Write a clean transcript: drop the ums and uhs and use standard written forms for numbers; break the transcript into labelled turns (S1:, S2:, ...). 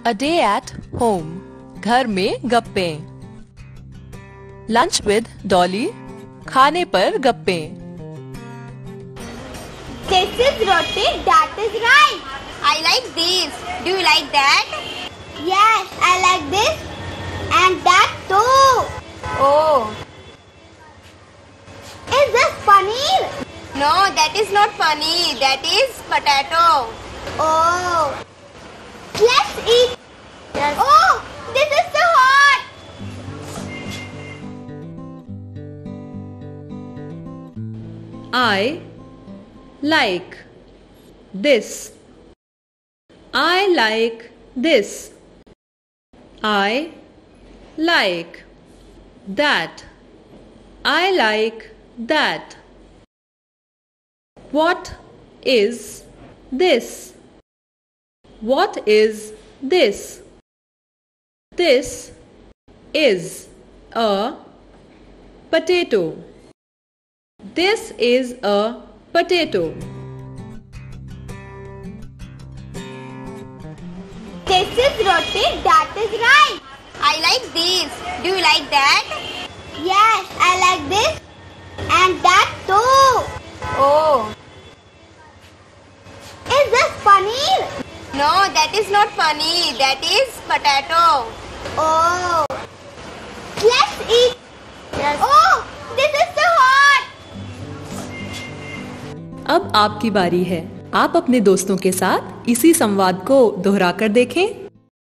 S1: A day at home. घर में गप्पे. Lunch with Dolly. खाने पर गप्पे.
S2: This is roti, that is right. I like this. Do you like that? Yes, I like this and that too. Oh. Is this paneer? No, that is not paneer. That is potato. Oh. Let's eat. Yes. Oh, this is so hot.
S1: I like this. I like this. I like that. I like that. What is this? What is this? This is a potato. This is a potato.
S2: This is roti, that is right. I like this. Do you like that? Yes, I like this and that too. Oh. Is this paneer? No, that is not paneer. That is potato. Oh. Let's eat. Yes. Oh, this is so hot.
S1: अब आपकी बारी है. आप अपने दोस्तों के साथ इसी संवाद को दोहराकर देखें.